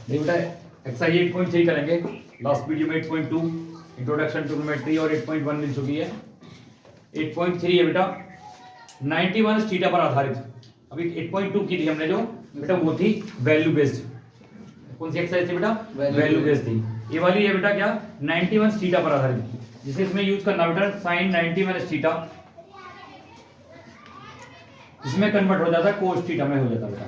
देखिए बेटा एक्सरसाइज 8.3 करेंगे। लास्ट वीडियो में 8.2 इंट्रोडक्शन टू ज्योमेट्री और 8.1 मिल चुकी है। 8.3 है बेटा 91 थीटा पर आधारित। अभी 8.2 की थी हमने जो बेटा वो थी वैल्यू बेस्ड। कौन सी एक्सरसाइज थी बेटा? वैल्यू बेस्ड थी। ये वाली है बेटा क्या 91 थीटा पर आधारित, जिसे इसमें यूज करना बेटा साइन 91 थीटा, इसमें कन्वर्ट हो जाता है कोस थीटा में हो जाता है बेटा।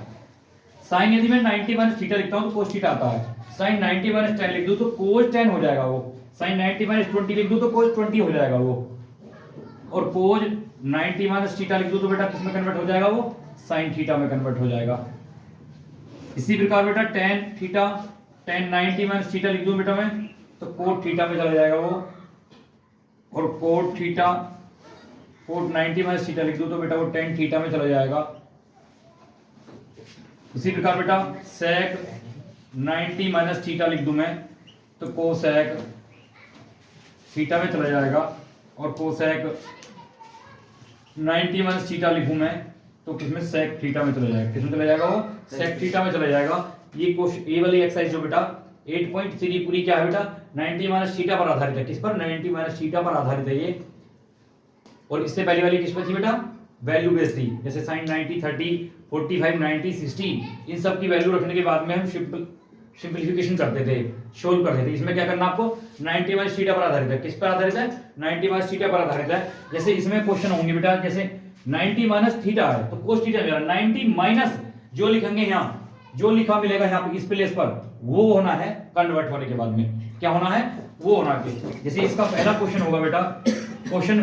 साइन यदि मैं 91 थीटा लिखता हूं तो कोस थीटा आता है। साइन 91 tan लिख दूं तो कोस tan हो जाएगा वो। साइन 91 20 लिख दूं तो कोस 20 हो जाएगा वो। और कोस 91 थीटा लिख दूं तो बेटा किस में कन्वर्ट हो जाएगा वो? साइन थीटा में कन्वर्ट हो जाएगा। इसी प्रकार बेटा tan थीटा tan 91 थीटा लिख दूं बेटा मैं तो कोट थीटा में चला जाएगा वो। और कोट थीटा कोट 91 थीटा लिख दूं तो बेटा वो tan थीटा में चला जाएगा। इसी प्रकार बेटा sec 90 थीटा लिख दूं मैं तो कोसेक थीटा में चला जाएगा। और कोसेक 91 थीटा लिखूं मैं तो किसमें sec थीटा में चला जाएगा। किसमें चला जाएगा वो? sec थीटा में चला जाएगा। ये क्वेश्चन ये वाली एक्सरसाइज जो बेटा 8.3 पूरी क्या है बेटा 90 थीटा पर आधारित है। किस पर? 90 थीटा पर आधारित है ये। और इससे पहले वाली किस पर थी बेटा? वैल्यू बेस्ड थी। जैसे साइन 90 30 45 90 60 इन सब की वैल्यू रखने के बाद में हम सिंपलीफिकेशन करते थे, सोल्व करते थे। इसमें क्या करना आपको 91 थीटा पर आधारित है। किस पर आधारित है? 91 थीटा पर आधारित है। जैसे इसमें क्वेश्चन होंगे बेटा जैसे 90 माइनस थीटा है तो कोस थीटा मिला 90 माइनस जो लिखेंगे यहाँ जो लिखा मिलेगा यहाँ पे इस प्लेस पर वो होना है कन्वर्ट होने के बाद में। क्या होना है? वो होना है। जैसे इसका पहला क्वेश्चन होगा बेटा क्वेश्चन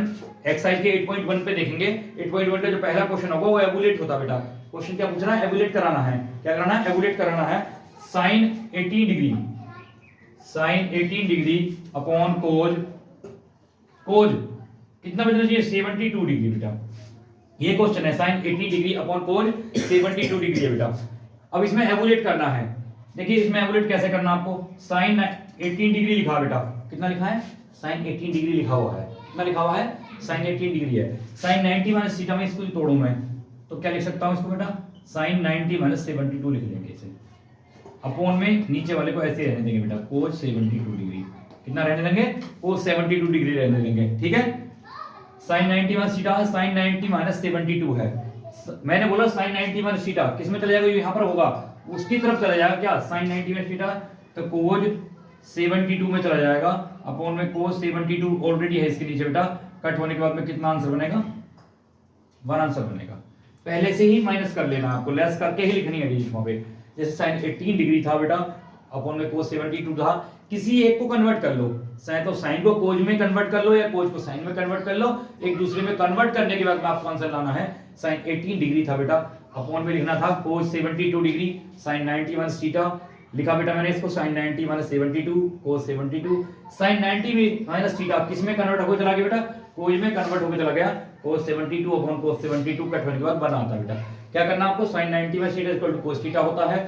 एक्सरसाइज के 8.1 पे देखेंगे। 8.1 का जो पहला क्वेश्चन होगा वो एबुलेट होता बेटा। क्वेश्चन क्या पूछ रहा है? एबुलेट कराना है। क्या कराना है? एबुलेट कराना है। Sine 18 degree sine 18 degree upon cos cos कितना बचना चाहिए? 72 डिग्री बेटा। ये क्वेश्चन है sine 80 degree upon cos 72 degree है बेटा। अब इसमें एबुलेट करना है। देखिए इसमें एबुलेट कैसे करना आपको? साइन 18 डिग्री लिखा बेटा। कितना लिखा है? साइन 18 डिग्री लिखा हुआ है। कितना लिखा हुआ है? साइन 18 डिग्री है। साइन 90 माइनस थीटा में इसको तोड़ूं मैं तो क्या लिख सकता हूं इसको बेटा? साइन 90 माइनस 72 लिख लेंगे इसे। अपॉन में नीचे वाले को ऐसे रहने देंगे बेटा कोस 72 डिग्री। कितना रहने देंगे? कोस 72 डिग्री रहने देंगे। ठीक है। Sine 90 minus theta sine 90 minus 72 है। मैंने बोला साइन 90 माइनस थीटा किस में चला जाएगा? यहां पर होगा उसकी तरफ चला जाएगा। क्या? साइन 90 माइनस थीटा तो कोज 72 में चला जाएगा। अपॉन में कोस 72 ऑलरेडी है इसके नीचे बेटा। कट होने के बाद में कितना आंसर बनेगा? 1 आंसर बनेगा। पहले से ही माइनस कर लेना आपको, लेस करके ही लिखनी है वहां पे। जैसे साइन 18 डिग्री था बेटा अपॉन में कोस 72 था। किसी एक को कन्वर्ट कर लो, चाहे तो साइन को कोज में कन्वर्ट कर लो या कोज को साइन में कन्वर्ट कर लो। एक दूसरे में कन्वर्ट करने के बाद में आपको आंसर लाना है। साइन 18 डिग्री था बेटा अपॉन में लिखना था कोस 72 डिग्री साइन 91 थीटा लिखा बेटा मैंने इसको साइन 90 माइनस 72 कोस 72। साइन 90 माइनस थीटा किस में कन्वर्ट होकर चला गया बेटा? कोज में कन्वर्ट होकर चला गया। कोस 72 अपॉन कोस 72 कट होने के बाद बना आता बेटा। क्या करना आपको? Sine 90 minus theta equal to cos theta होता है।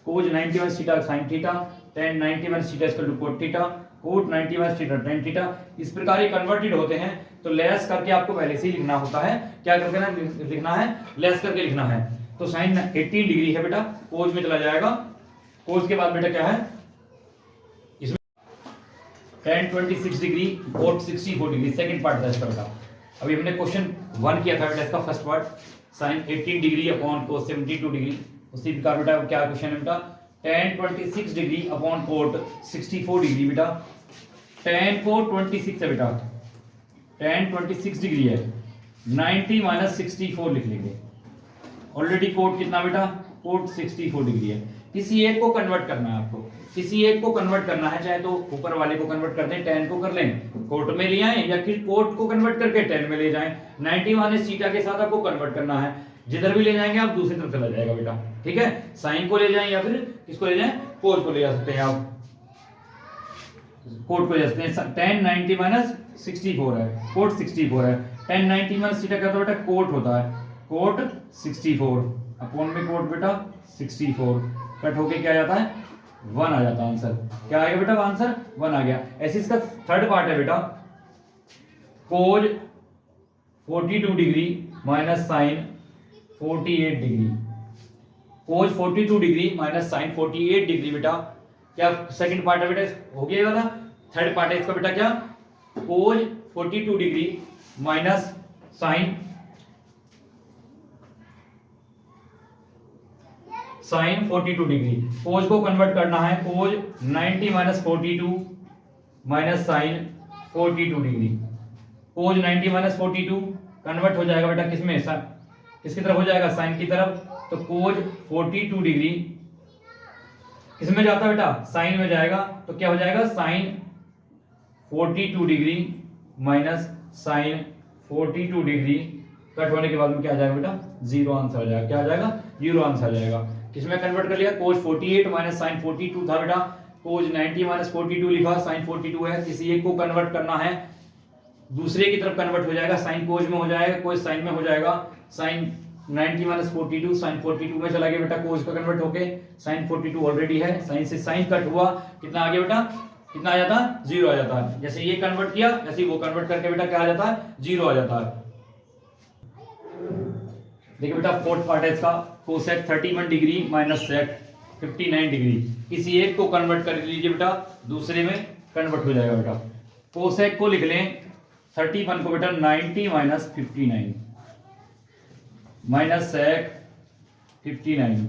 Cos 90 minus theta sine theta tan 90 minus theta equal to cot theta cot 90 minus theta tan theta. इस प्रकार ये कन्वर्टेड होते हैं तो लेस करके आपको पहले से ही लिखना होता है। क्या करके लिखना है? लेस करके लिखना है। तो साइन 18 डिग्री है बेटा कोज में चला जाएगा। कोस के बाद बेटा क्या है? इसमें tan 26 degree cot 64 degree second part था इसका बेटा। अभी हमने क्वेश्चन 1 किया था बेटा इसका first part sine 18 degree upon cos 72 degree. उसी प्रकार बेटा क्या क्वेश्चन है बेटा tan 26 degree upon cot 64 degree बेटा। tan को 26 है बेटा tan 26 डिग्री है 90 माइनस 64 लिख लेंगे। ऑलरेडी कोट कितना बेटा? कोट 64 डिग्री है। किसी एक को कन्वर्ट करना है आपको, किसी एक को कन्वर्ट करना है। चाहे तो ऊपर वाले को कन्वर्ट कर दें tan को कर लें कोट में ले आए या फिर कोट को कन्वर्ट करके tan में ले जाएं। 90 माइनस थीटा के साथ आपको कन्वर्ट करना है। जिधर भी ले जाएंगे आप दूसरी तरफ चला जाएगा बेटा। ठीक है। साइन को ले जाएं या फिर किसको ले जाएं? कोट को ले जा सकते हैं आप। कोट को ले जा सकते हैं। tan 90 माइनस 64 है कोट 64 है। tan 90 माइनस थीटा क्या होता है बेटा? कोट होता है कोट 64 अपॉन में कोट बेटा 64 कट होके क्या आ जाता है? 1 आ जाता है आंसर। क्या आएगा बेटा? आंसर 1 आ गया। ऐसे इसका थर्ड पार्ट है बेटा कोज 42 डिग्री माइनस साइन 48 डिग्री। कोज 42 डिग्री माइनस साइन 48 डिग्री बेटा, क्या सेकंड पार्ट है बेटा, हो गया ये वाला। थर्ड पार्ट है इसका बेटा क्या, कोज 42 डिग्री माइनस साइन 42 डिग्री। कोज को कन्वर्ट करना है, cos 90 minus 42 minus sine 42 degree. कोज 90 माइनस 42 कन्वर्ट हो जाएगा बेटा किसमें, किसकी तरफ हो जाएगा, साइन की तरफ। तो कोज 42 डिग्री किसमें जाता है बेटा, साइन में जाएगा। तो क्या हो जाएगा, sine 42 degree minus sine 42 degree, cut होने के बाद में क्या आ जाएगा बेटा, जीरो आंसर आ जाएगा। क्या आ जाएगा, जीरो आंसर आ जाएगा। किसमें कन्वर्ट कर लिया, कोज 48 माइनस साइन 42 था बेटा, कोज 90 माइनस 42 लिखा, साइन 42 है। किसी एक को कन्वर्ट करना है, दूसरे की तरफ कन्वर्ट हो जाएगा, साइन कोज में हो जाएगा, कोज साइन में हो जाएगा। साइन 90 माइनस 42 साइन 42 में चला गया बेटा, कोज का कन्वर्ट होके साइन 42 ऑलरेडी है, साइन से साइन कट हुआ, कितना आ गया बेटा, कितना आ जाता है, जीरो आ जाता है। जैसे ये कन्वर्ट किया जैसे वो कन्वर्ट करके बेटा क्या आ जाता है, जीरो आ जाता है। देखिए बेटा फोर्थ पार्ट है इसका, cosec 31 degree minus sec 59 degree. किसी एक को कन्वर्ट कर लीजिए बेटा, दूसरे में कन्वर्ट हो जाएगा बेटा। कोसेक को लिख लें 31 को बेटा 90 minus 59 minus sec 59।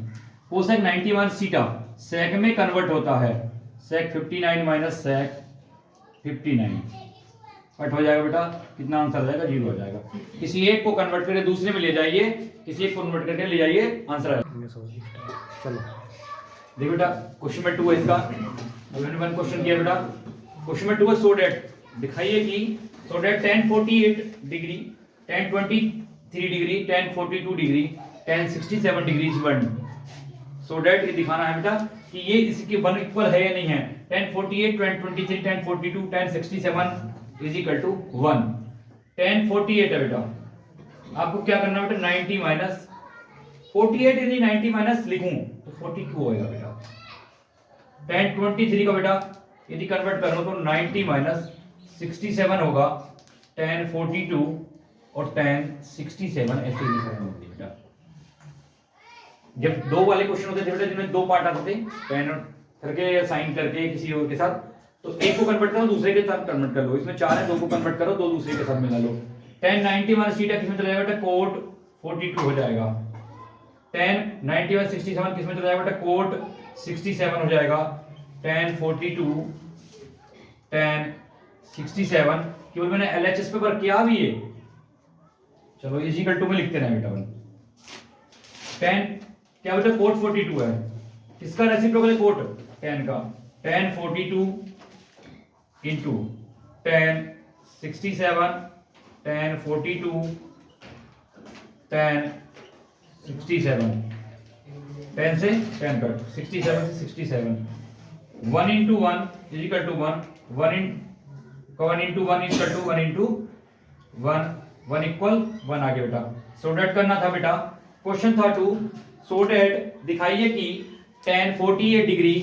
Cosec 90 minus theta sec में कन्वर्ट होता है, सेक 59 माइनस सेक 59 कट हो जाएगा बेटा, कितना आंसर आ जाएगा, जीरो आ जाएगा। किसी एक को कन्वर्ट करके दूसरे में ले जाइए, किसी एक को कन्वर्ट करके ले जाइए, आंसर आ जाएगा। चलो देखिए बेटा क्वेश्चन नंबर 2 है इसका, मैंने वन क्वेश्चन किया बेटा। क्वेश्चन नंबर 2 है, सो डेट दिखाइए कि so that tan 48 degree, tan 23 degree, tan 42 degree, tan 67 degree is one. So that ये दिखाना है बेटा कि ये इसके वन इक्वल है या नहीं है। tan 48, tan 23, tan 42, tan 67 is equal to 1। tan 48 है बेटा, आपको क्या करना है बेटा, 90 माइनस 48 यदि 90 माइनस लिखूं तो 42 होएगा बेटा। tan 23 का बेटा यदि कन्वर्ट करो तो 90 माइनस 67 होगा, tan 42 और tan 67 ऐसे लिखा है बेटा। जब दो वाले क्वेश्चन होते थे बेटा जिनमें दो पार्ट आते थे, tan करके या साइन करके किसी और के साथ, तो एक को कन्वर्ट करो दूसरे के साथ कन्वर्ट कर लो। इसमें चार है, दो को कन्वर्ट करो, दो दूसरे के साथ मिला लो। tan 90 माइनस थीटा किसमें चला जाएगा बेटा, कोट 42 हो जाएगा। tan 90 माइनस 67 किसमें चला जाएगा बेटा, कोट 67 हो जाएगा। tan 42 tan 67 केवल मैंने LHS पेपर किया भी है, चलो इजिकल टू में लिखते रहे बेटा। tan क्या बेटा, कोट 42 है, किसका रेसिप्रोकल है, कोट tan का। tan 42 into tan 67 tan 42 tan 67, 10 से 10 कट, 67 से 67, 1 into 1 is equal to 1, 1 into 1 is equal to 1 into 1, 1 equal 1 आ गया बेटा। सो डेट करना था बेटा। क्वेश्चन था 2, सो डेट दिखाइए कि tan 48 degree,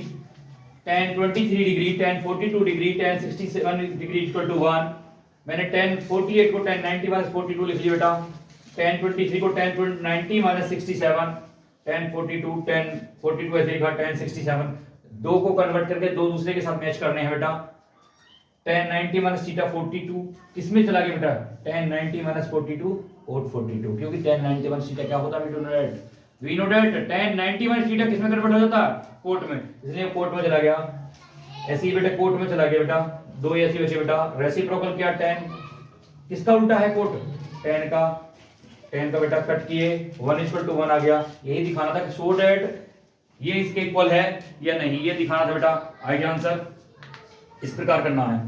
tan 23 degree, tan 42 degree, tan 67 degree equal to 1। मैंने tan 48 को tan 90 माइनस 42 लिख लिया बेटा, tan 23 को tan 90 माइनस 67, tan 42 tan 42 ऐसे लिखा, tan 67। दो को कन्वर्ट करके दो दूसरे के साथ मैच करने हैं बेटा। tan 90 माइनस थीटा 42 किसमें चला गया बेटा, tan 90 माइनस 42 कोट 42, क्योंकि tan 90 माइनस थीटा क्या होता है, we know that tan 90 minus theta किसमें कन्वर्ट हो जाता है, कोट में, इसलिए कोट में चला गया। ऐसे ही बेटा कोट में चला गया बेटा, दो ऐसे बचे बेटा। रेसिप्रोकल क्या, tan किसका उल्टा है, कोट tan का, tan का बेटा कट किए, 1:1 आ गया। यही दिखाना था कि सो डेट ये इसके इक्वल है या नहीं, ये दिखाना था बेटा। आइडिया आंसर इस प्रकार करना है।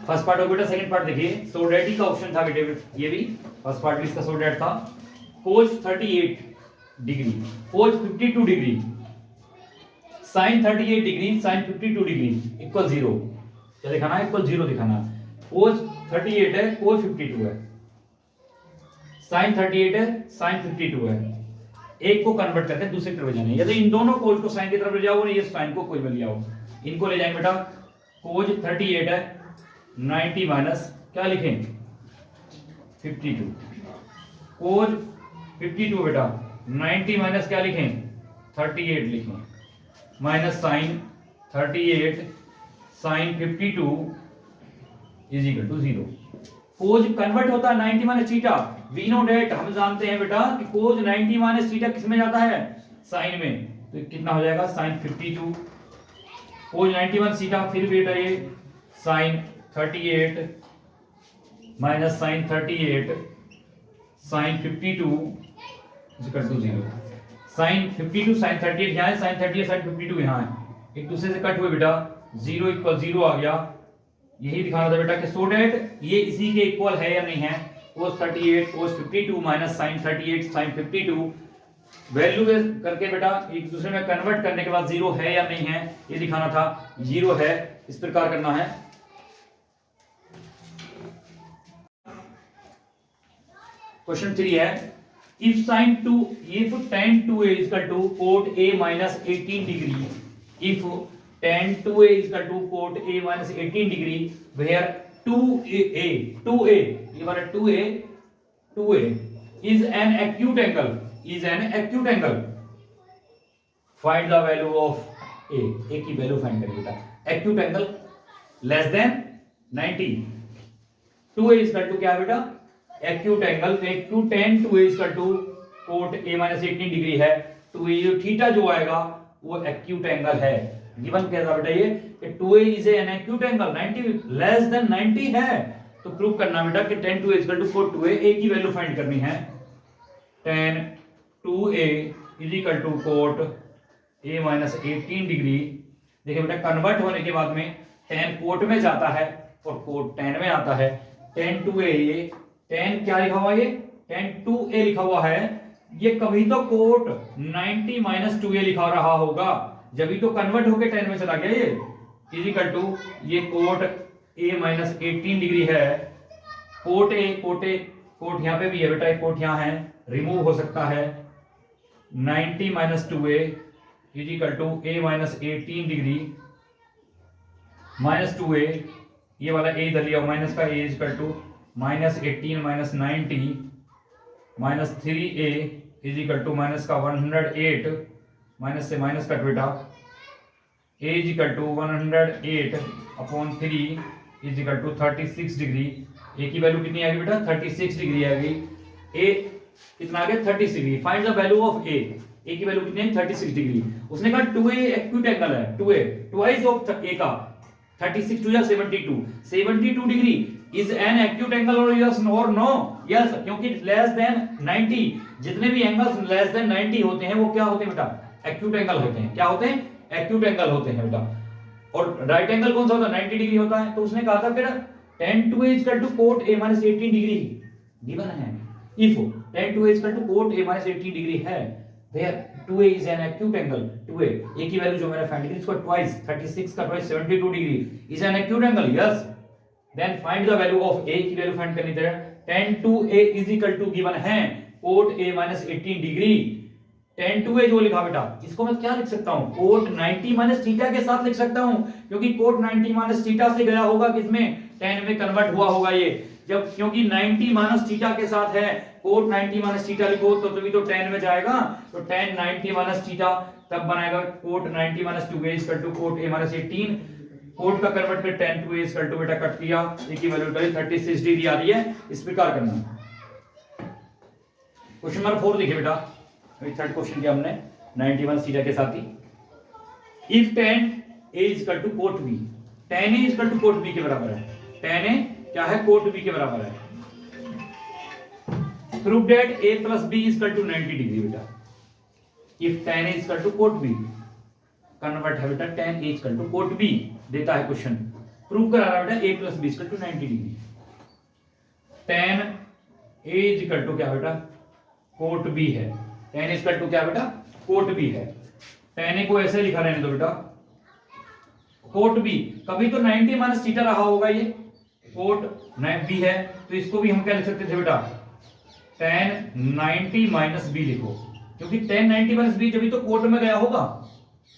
फर्स्ट पार्ट हो बेटा, सेकंड पार्ट देखिए। सो डेट ही का ऑप्शन था बेटे, ये भी फर्स्ट पार्ट भी इसका सो डेट था। Cos 38 degree, cos 52 degree, sine 38 degree, sine 52 degree equal 0। क्या दिखाना है, इक्वल 0 दिखाना है। कोस 38 है, कोस 52 है, साइन 38 है, साइन 52 है। एक को कन्वर्ट करके दूसरे की तरफ जाना है। यदि इन दोनों कोस को साइन की तरफ ले जाओ, नहीं ये साइन को कोस में ले आओ, इनको ले जाएंगे बेटा। कोस 38 है, 90 माइनस क्या लिखें 52, कोस 52 बेटा 90 माइनस क्या लिखें 38 लिखें, minus sine 38 sine 52 is equal to 0। Cos convert होता है 90 minus theta, we know that, हम जानते हैं बेटा कि कोज 90 माइनस थीटा किस में जाता है साइन में, तो कितना हो जाएगा साइन 52 कोज 90 माइनस थीटा, फिर बेटा ये sine 38 minus sine 38 sine 52 equal to 0। Sine 52 sine 38 यहाँ है, साइन 38 साइन 52 यहाँ है, एक दूसरे से कट हुए बेटा, 0 इक्वल 0 आ गया। यही दिखाना था बेटा कि सो डेट ये इसी के इक्वल है या नहीं है, cos 38 cos 52 minus sine 38 sine 52 value करके बेटा एक दूसरे में कन्वर्ट करने के बाद 0 है या नहीं है ये दिखाना था, 0 है, इस प्रकार करना है। क्वेश्चन 3 है if tan 2a is equal to cot a minus 18 degree, if tan 2a is equal to cot a minus 18 degree where 2a ये वाला 2a is an acute angle, find the value of a की value find करें बेटा, acute angle less than 90, 2a is equal to क्या बेटा acute angle, तो tan 2a is equal to cot a minus 18 degree है, तो ये theta जो आएगा वो एक्यूट एंगल है। गिवन कैसा बेटा ये कि 2a is an acute angle 90 less than 90 है, तो प्रूव करना बेटा कि tan 2a is equal to cot 2a, a की वैल्यू फाइंड करनी है, tan 2a is equal to cot a minus 18 degree. देखिए बेटा कन्वर्ट होने के बाद में tan कोट में जाता है और कोट tan में आता है, tan 2a ये tan क्या लिखा हुआ है, tan 2a लिखा हुआ है, ये कभी तो कोट 90 माइनस 2a लिखा रहा होगा, जब भी तो कन्वर्ट होके tan में चला गया, ये इज इक्वल टू ये कोट a माइनस 18 डिग्री है, कोट यहाँ पे भी है बेटा, कोट यहाँ है, रिमूव हो सकता है, 90 minus 2a is equal to a minus 18 degree minus 2a, ये वाला a इधर लिया माइनस का, a is equal to minus 18 minus 90 minus 3a is equal to minus का 108, माइनस से माइनस कट बेटा, a is equal to 108 upon 3 is equal to 36 degree, a की value कितनी आ गई बेटा 36 डिग्री आ गई, a कितना आ गया 36 degree, find the value of a की वैल्यू कितनी है 36 डिग्री। उसने कहा 2a एक्यूट एंगल है, 2a ट्वाइस ऑफ a का 36 टू या 72 degree is an acute angle or yes or no, yes, क्योंकि less than 90 जितने भी एंगल्स less than 90 होते हैं वो क्या होते हैं बेटा acute angle होते हैं, क्या होते हैं acute angle होते हैं बेटा। और राइट एंगल कौन सा होता है 90 डिग्री होता है, तो उसने कहा था फिर tan 2a is equal to cot a minus 18 degree given है, if tan 2a is equal to cot a minus 18 degree है, where 2a is an acute angle, 2a a की वैल्यू जो मैंने फाइंड की इसको ट्वाइस 36 का twice 72 degree is an acute angle, yes, then find the value of a की value find करनी है, tan 2a is equal to given है cot a minus 18 degree, tan 2a जो लिखा बेटा इसको मैं क्या लिख सकता हूं cot 90 माइनस थीटा के साथ लिख सकता हूं, क्योंकि cot 90 माइनस थीटा से गया होगा किसमें tan में कन्वर्ट हुआ होगा ये, जब क्योंकि 90 माइनस थीटा के साथ है, cot 90 माइनस थीटा लिखो तो तभी तो tan में जाएगा, तो tan 90 माइनस थीटा तब बनाएगा cot 90 minus 2a equal to cot a minus 18, cot का कन्वर्ट कर tan 2a इक्वल टू बेटा कट किया, a की वैल्यू करी 36 डिग्री आ रही है, इस प्रकार करना। क्वेश्चन नंबर 4 देखिए बेटा, अभी थर्ड क्वेश्चन किया हमने 91 थीटा के साथ ही, if tan a equal to cot b, tan a equal to cot b के बराबर है, tan a क्या है cot b के बराबर है, prove that a plus b equal to 90 degree बेटा, if tan a equal to cot b convert है बेटा tan a equal to cot b देता है क्वेश्चन, प्रूव करा रहा बेटा a plus b equal to 90 degree, tan a equal to क्या बेटा cot b है, tan इक्वल टू क्या बेटा cot b है, tan a को ऐसे लिखा रहने दो बेटा cot b, कभी तो 90 माइनस थीटा रहा होगा ये cot b है, तो इसको भी हम क्या लिख सकते थे बेटा tan 90 माइनस b लिखो, क्योंकि tan 90 माइनस b जब भी तो कोट में गया होगा,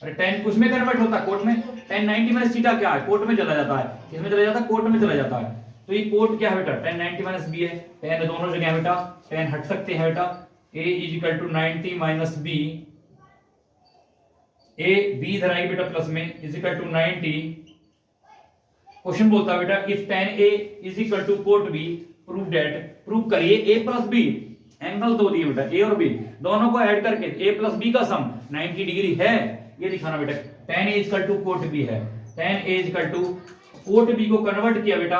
अरे tan कुछ में कन्वर्ट होता है कोट में, tan 90 माइनस थीटा क्या है कोट में चला जाता है, किसमें चला जाता है कोट में चला जाता है, तो ये कोट क्या है बेटा tan 90 माइनस b है, tan दोनों जगह है बेटा, tan हट सकते हैं बेटा, A is equal to 90 minus B, A B इधर आएगी बेटा प्लस में, इज इक्वल टू 90। क्वेश्चन बोलता है बेटा if tan A is equal to cot B prove that, prove करिए A प्लस B, एंगल दो दिए बेटा A और B, दोनों को ऐड करके A प्लस B का सम 90 डिग्री है, ये दिखाना बेटा। tan A is equal to cot B है, tan A is equal to cot B को कन्वर्ट किया बेटा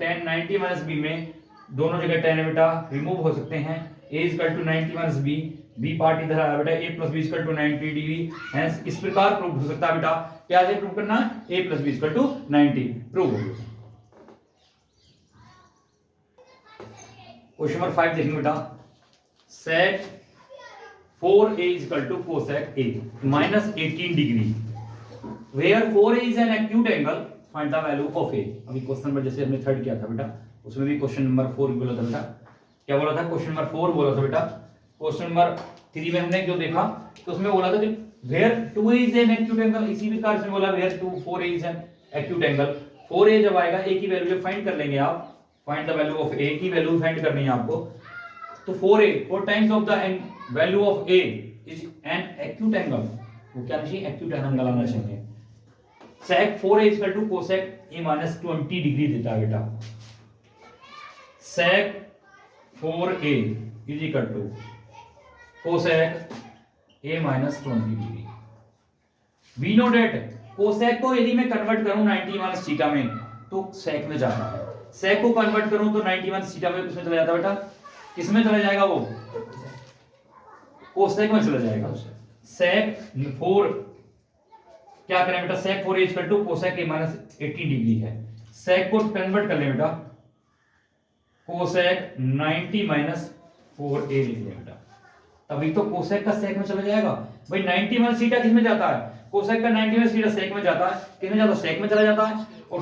tan 90 माइनस B में, दोनों जगह tan है बेटा रिमूव हो सकते हैं, A is equal to 90 minus B, B part इधर आया बेटा A plus B is equal to 90 degree, hence इस प्रकार प्रूव हो सकता है बेटा। क्या है प्रूव करना, A plus B is equal to 90 prove हो गया। क्वेश्चन नंबर 5 देखेंगे बेटा, sec 4a is equal to cosec a minus 18 degree where 4a is an acute angle, find the value of a। अभी क्वेश्चन नंबर जैसे हमने third किया था बेटा, उसमें भी क्वेश्चन नंबर 4 बोला था बेटा, क्या बोला था क्वेश्चन नंबर 4 बोला था बेटा। क्वेश्चन नंबर 3 में हमने जो देखा तो उसमें बोला था कि where 2a is an acute angle, इसी प्रकार से बोला where 4a is an acute angle। 4a जब आएगा a की वैल्यू जब फाइंड कर लेंगे आप, find the value of a की वैल्यू फाइंड करनी है आपको, तो 4a 4 times of the value of a is an acute angle, वो क्या चाहिए एक्यूट एंगल आना चाहिए। sec 4a is equal to cosec a minus 20 degree देता है बेटा, sec 4a is equal to cosec a minus 20 degree. We know that cosec को यदि मैं कन्वर्ट करूं 90 माइनस थीटा में तो sec में जाता है, sec को कन्वर्ट करूं तो 90 माइनस थीटा में किसमें चला जाता है बेटा, किसमें चला जाएगा वो कोसेक में चला जाएगा। sec 4 क्या करें बेटा, sec 4 is equal to cosec a minus 80 degree है, sec को कन्वर्ट कर ले बेटा कोसेक 90 माइनस 4a लिख ले बेटा, तभी तो कोसेक का sec में चला जाएगा। भाई 90 माइनस थीटा किसमें जाता है, कोसेक का 90 माइनस थीटा sec में जाता है, किसमें जाता है sec में चला जाता है, और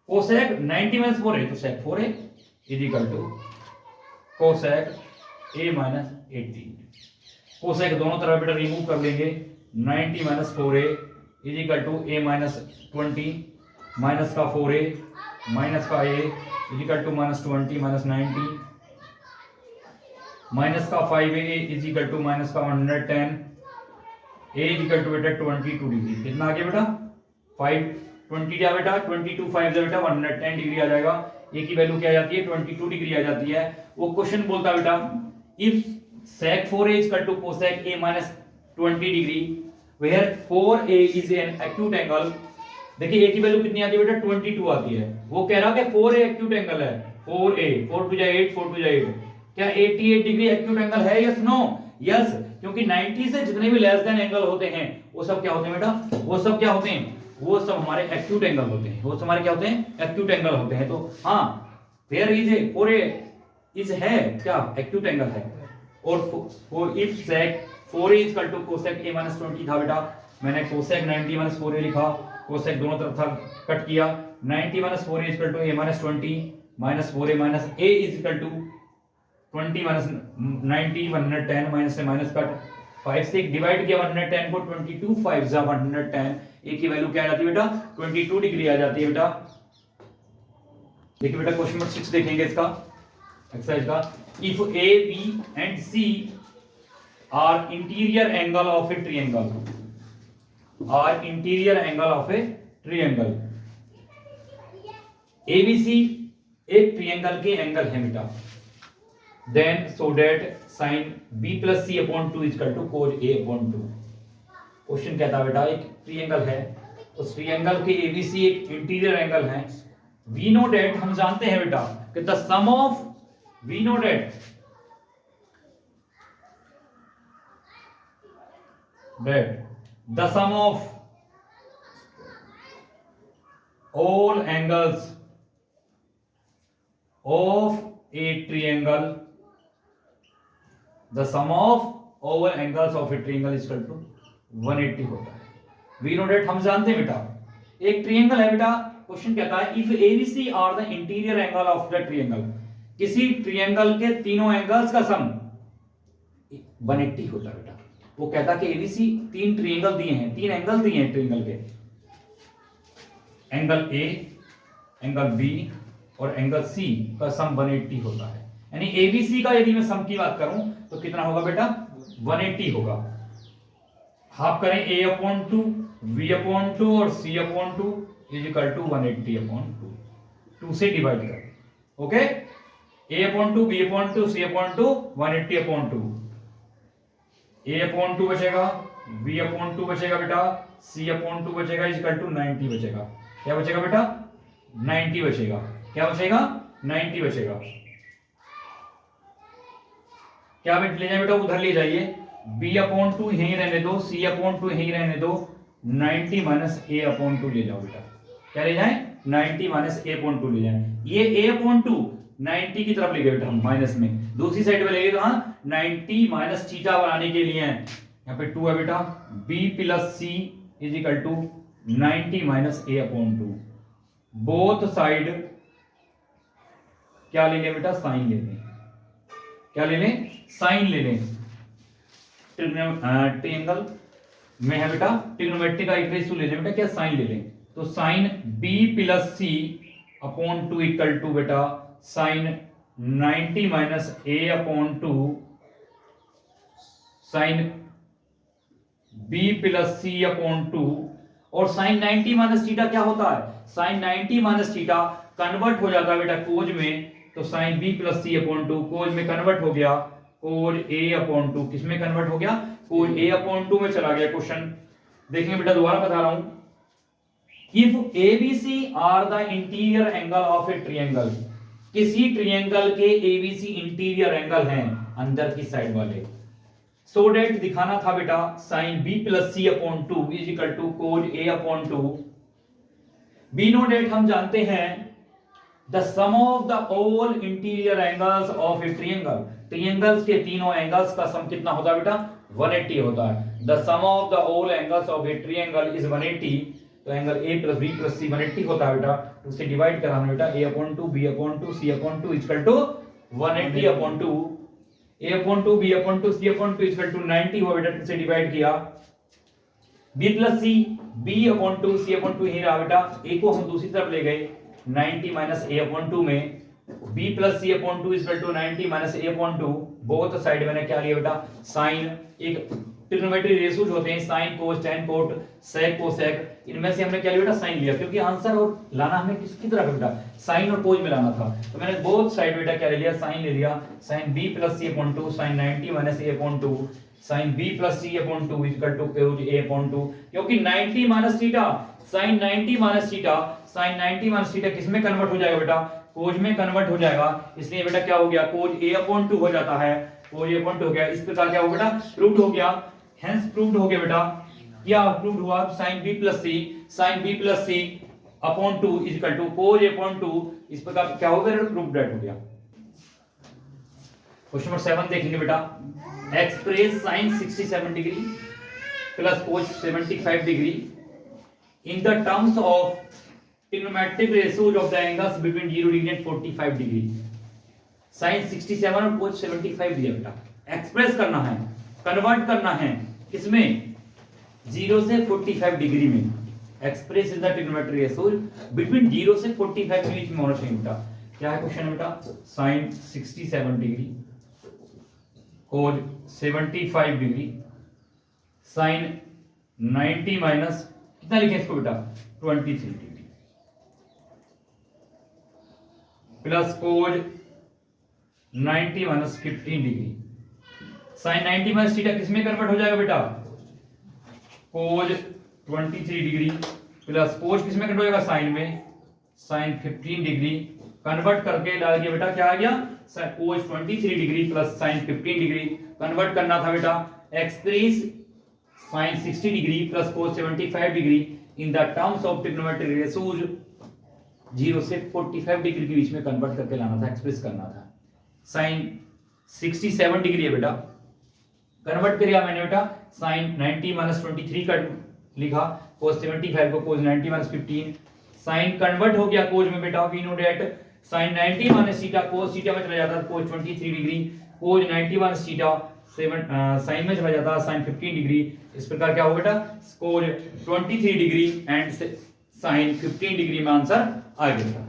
कोसेक 90 माइनस 4a तो sec 4a is equal to cosec a minus 80। Cosec दोनों तरफ बेटा रिमूव कर लेंगे, 90 minus 4a is equal to a minus 20 minus का 4a माइनस का a is equal to minus 20 minus 90 minus का 5a is equal to minus का 110, a is equal to बेटा 22 डिग्री। कितना आ गया बेटा 520 क्या बेटा 22 5 से बेटा 110 डिग्री आ जाएगा, a की वैल्यू क्या आ जाती है 22 डिग्री आ जाती है। वो क्वेश्चन बोलता है बेटा if sec 4a is equal to cosec a minus 20 degree where 4a is an acute angle, देखिए a की वैल्यू कितनी आती है बेटा 22 आती है, वो कह रहा है कि 4a acute angle है, 4a 4 to 8 4 to 8 क्या 88 डिग्री एक्यूट एंगल है, यस नो यस, क्योंकि 90 से जितने भी लेस देन एंगल होते हैं वो सब क्या होते हैं बेटा, वो सब क्या होते हैं, वो सब हमारे एक्यूट एंगल होते हैं, वो सब हमारे क्या होते हैं एक्यूट एंगल होते हैं। तो हाँ where is a 4a is है क्या एक्यूट एंगल है, और if sec 4a is equal to cosec a minus 20 था बेटा, मैंने cosec 90 minus 4a लिखा, cosec दोनों तरफ था कट किया, 90 minus 4a is equal to a minus 20 minus 4a minus a is equal to 20 minus 90 110 minus से माइनस कट, 5 से डिवाइड किया 110 को, 22 5 जा 110, a की वैल्यू क्या आ जाती है बेटा 22 डिग्री आ जाती है बेटा। देखिए बेटा क्वेश्चन नंबर 6 देखेंगे इसका एक्सरसाइज का, if a b and c are interior angle of a triangle, are interior angle of a triangle, abc एक ट्रायंगल के एंगल है बेटा, then so that sin b plus c upon 2 is equal to cos a upon 2। Question कहता है बेटा एक triangle है, उस ट्रायंगल के abc एक इंटीरियर एंगल है, we know that हम जानते हैं बेटा कि the sum of, we know that the sum of all angles of a triangle, the sum of all angles of a triangle is equal to 180 होता है। we know that हम जानते हैं बेटा एक ट्रायंगल है बेटा, क्वेश्चन कहता है if ABC are the interior angle of the triangle, किसी ट्रायंगल के तीनों एंगल्स का सम 180 होता है बेटा। वो कहता है कि एबीसी तीन ट्रायंगल दिए हैं, तीन एंगल दिए हैं ट्रायंगल के, एंगल ए एंगल बी और एंगल सी का सम 180 होता है। यानी एबीसी का यदि मैं सम की बात करूं तो कितना होगा बेटा 180 होगा। हाफ करें a अपॉन 2 v अपॉन 2 और c upon 2 is equal to 180 upon 2 से डिवाइड करें। Okay, a upon 2 b upon 2 c upon 2 180 upon 2, a upon 2 बचेगा, v अपॉन 2 बचेगा बेटा, c अपॉन 2 बचेगा इज इक्वल टू 90 बचेगा। क्या बचेगा बेटा 90 बचेगा। क्या बचेगा 90 बचेगा। क्या ले जाए बेटा उधर ले जाइए, b अपॉन 2 यहीं रहने दो, c अपॉन 2 यहीं रहने दो, 90 माइनस a अपॉन 2 ले जाओ बेटा। क्या ले जाए 90 माइनस a अपॉन 2 ले जाए। ये a अपॉन 2 90 की तरफ ले गए बेटा हम माइनस में, दूसरी साइड पे ले गए कहां 90 माइनस थीटा बनाने के लिए। यहाँ पे 2 है बेटा, b plus c is equal to 90 minus a upon 2। Both side क्या ले लें बेटा साइन ले लें। क्या ले लें साइन ले लें। ट्रायंगल में है बेटा ट्रिग्नोमेट्री का एक रेशियो ले लें बेटा, क्या साइन ले लें। तो sine b plus c upon 2 equal to बेटा sine 90 minus a upon 2 sine b plus c upon 2। और साइन 90 माइनस थीटा क्या होता है, साइन 90 माइनस थीटा कन्वर्ट हो जाता है बेटा कोज में, तो sine b plus c upon 2 cos में कन्वर्ट हो गया कोज a अपॉन 2। किस में कन्वर्ट हो गया कोज a अपॉन 2 में चला गया। क्वेश्चन देखेंगे बेटा, दोबारा बता रहा हूं, if ABC are the interior angle of a triangle, किसी ट्रायंगल के ABC इंटीरियर एंगल हैं अंदर की साइड वाले, सो डेट दिखाना था बेटा sine b plus c upon 2 is equal to cos a upon 2। We know that हम जानते हैं the sum of the all interior angles of a triangle, triangles के तीनों एंगल्स का सम कितना होता है बेटा 180 होता है। The sum of the all angles of a triangle is 180, तो angle a plus b plus c 180 होता है बेटा। तो उसे डिवाइड कराना बेटा a upon 2 b upon 2 c upon 2 equal to 180 upon 2, a upon 2 b upon 2 c upon 2 equal to 90 हुआ बेटा। इसे डिवाइड किया b plus c b upon 2 c upon 2 ही रहा बेटा, a को हम दूसरी तरफ ले गए 90 माइनस a अपॉन 2 में, b plus c upon 2 equal to 90 minus a upon 2। Both side मैंने क्या लिया बेटा साइन, एक ट्रिग्नोमेट्री रेशियोज होते हैं sine cos tan cot sec cosec, इनमें से हमने क्या लिया बेटा साइन लिया, क्योंकि आंसर और लाना हमें किसकी तरफ बेटा साइन और कोस में लाना था। तो मैंने बोथ साइड बेटा क्या ले लिया साइन ले लिया, sine b plus c upon 2 sine 90 minus a upon 2 sine b plus c upon 2 equal to cos a upon 2। क्योंकि 90 minus theta sine 90 minus theta sine 90 minus theta किस में कन्वर्ट हो जाएगा बेटा कोज में कन्वर्ट हो जाएगा, इसलिए बेटा क्या हो गया कोज a अपॉन 2 हो जाता है, कोज a अपॉन 2 हो गया। इस प्रकार क्या हो बेटा प्रूव्ड हो गया, हेंस प्रूव्ड हो गया बेटा। क्या प्रूव्ड हुआ sine b plus c upon 2 is equal to cos a upon 2। इस प्रकार क्या हो गया प्रूव्ड दैट हो गया। क्वेश्चन नंबर 7 देखेंगे बेटा, express sine 67 degree plus cos 75 degree in the terms of trigonometric ratios of the angles between 0 degree and 45 degree। sin 67 और cos 75 दिया बेटा, एक्सप्रेस करना है कन्वर्ट करना है किसमें 0 से 45 डिग्री में, express in the trigonometric ratios between 0 से 45 के बीच में होना चाहिए बेटा। क्या है क्वेश्चन बेटा sin 67 degree cos 75 degree sin 90 minus कितना लिखें इसको बेटा 23 degree plus cos 90 minus 15 degree. Sine 90 minus theta किसमें कन्वर्ट हो जाएगा बेटा कोज 23 डिग्री प्लस कोज किसमें कन्वर्ट हो जाएगा साइन में, साइन 15 डिग्री कन्वर्ट करके डाल दिया बेटा क्या आ गया कोज 23 degree plus sign 15 degree. Convert करना था बेटा express sin 60 degree plus cos 75 degree in the terms of trigonometric ratios 0 से 45 डिग्री के बीच में कन्वर्ट करके लाना था, एक्सप्रेस करना था। sin 67 डिग्री है बेटा, कन्वर्ट किया मैंने बेटा sin 90 माइनस 23 का लिखा, cos 75 को cos 90 माइनस 15, sin कन्वर्ट हो गया cos में बेटा, we know that sin 90 minus theta cos थीटा में चला जाता है cos 23 degree, cos 90 minus theta sine में चला जाता है साइन 15 डिग्री। इस प्रकार क्या होगा बेटा कोज 23 डिग्री एंड साइन 15 डिग्री में आंसर आ गया।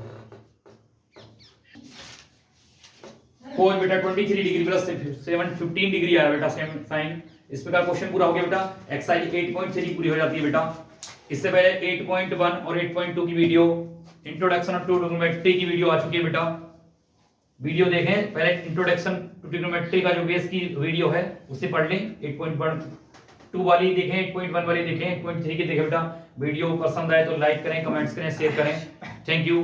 कोस बेटा 23 डिग्री प्लस 715 डिग्री आया बेटा साइन। इस प्रकार क्वेश्चन पूरा हो गया बेटा। एक्सरसाइज 8.3 पूरी हो जाती है बेटा। इससे पहले 8.1 और 8.2 की वीडियो इंट्रोडक्शन टू ट्रिग्नोमेट्री की वीडियो आ चुकी है बेटा। वीडियो देखें पहले, इंट्रोडक्शन टू ट्रिग्नोमेट्री का जो बेस की वीडियो है उसे पढ़ लें। 8.2 वाली देखें, 8.1 वाली देखें, 8.3 की देखें बेटा। वीडियो पसंद आए तो लाइक करें, कमेंट्स करें, शेयर करें। Thank you.